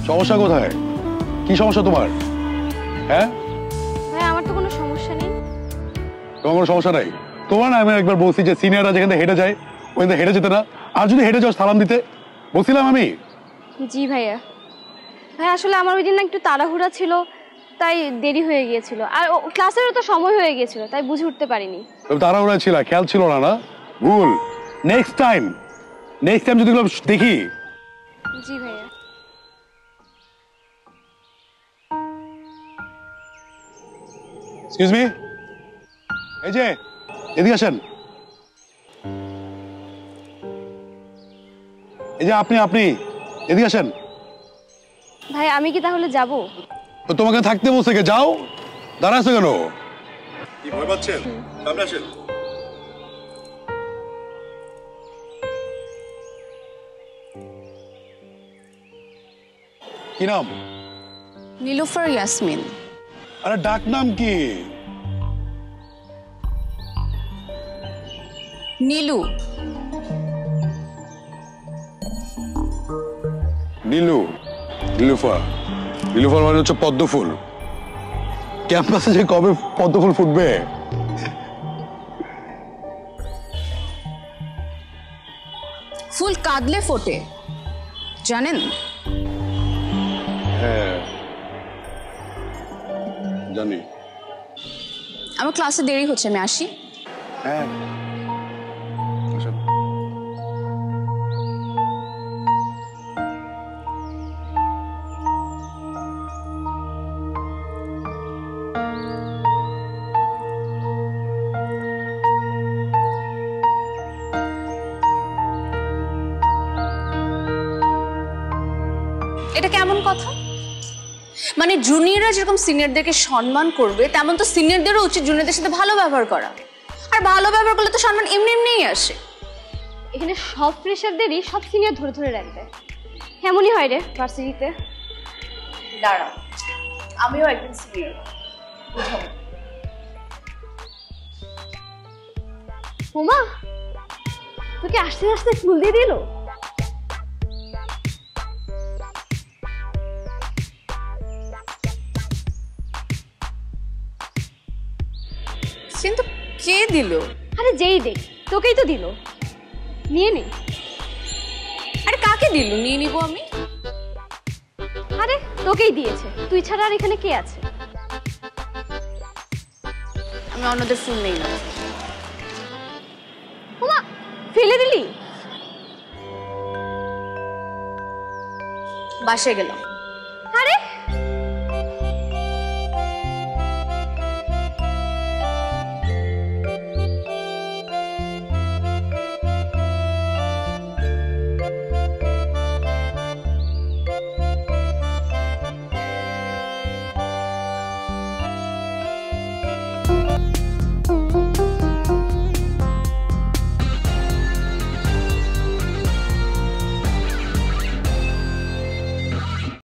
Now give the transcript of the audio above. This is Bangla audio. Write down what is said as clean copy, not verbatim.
সমস্যা কোথায়? কি সমস্যা তোমার? হ্যাঁ ভাই আমার তো কোনো সমস্যা নেই। তোমার কোনো সমস্যা নাই? তোমার না আমি একবার বলছি যে সিনিয়ররা যেখান থেকে হেঁটে যায় ওখান থেকে হেঁটে যেতে না, আর যদি হেঁটে যাও সালাম দিতে বলছিলাম আমি। জি ভাইয়া। ভাই আসলে আমার ওই দিন না একটু তাড়াহুড়া ছিল, তাই দেরি হয়ে গিয়েছিল, আর ক্লাসেরও তো সময় হয়ে গিয়েছিল, তাই বুঝে উঠতে পারিনি। তুমি তাড়াহুড়া ছিল, খেয়াল ছিল না? না ভুল। নেক্সট টাইম যদি এগুলো দেখি। জি ভাইয়া। এক্সকিউজ মি, এই যে এদিকে আসেন। এই যে আপনি এদিকে আসেন। ভাই আমি কি তাহলে যাব? তো তোমাকে থাকতে বলছে কে? যাও, দাঁড়াচ্ছ কেন? কি ভয় পাচ্ছেন? সামনে আসেন। কি নাম? নীলুফার ইয়াসমিন। আরে ডাক নাম কি? নীলু। নীলুফার মানে হচ্ছে পদ্ম ফুল। ক্যাম্পাসে যে কবে পদ্ম ফুল ফুটবে? ফুল কাঁদলে ফোটে, জানেন? হ্যাঁ জানি। আমার ক্লাসে দেরি হচ্ছে, আমি আসি। হ্যাঁ আসেন। এটা কেমন কথা? মানে জুনিয়ররা যেরকম সিনিয়রদেরকে সম্মান করবে, তেমন তো সিনিয়রদেরও উচিত জুনিয়রদের সাথে ভালো ব্যবহার করা। আর ভালো ব্যবহার করলে তো সম্মান এমনি এমনিই আসে। এখানে সব ফ্রেশারদেরই সব সিনিয়র ধরে ধরে রাখবে, এমনই হয় রে ভার্সিটিতে। দাঁড়া, আমিও একদিন সিনিয়র। ওমা, তোকে আস্তে আস্তে ফুল দিয়ে দিল। কিন্তু কে দিল? আরে যেই দেখ, তোকেই তো দিল, নিয়ে নে। আরে কাকে দিল? নিয়ে নিব আমি। আরে তোকেই দিয়েছে, তুই ছাড়া আর এখানে কে আছে? আমি অন্যদের ফুল নেই না। ওমা, ফেলে দিলি? বাসায় গেলাম।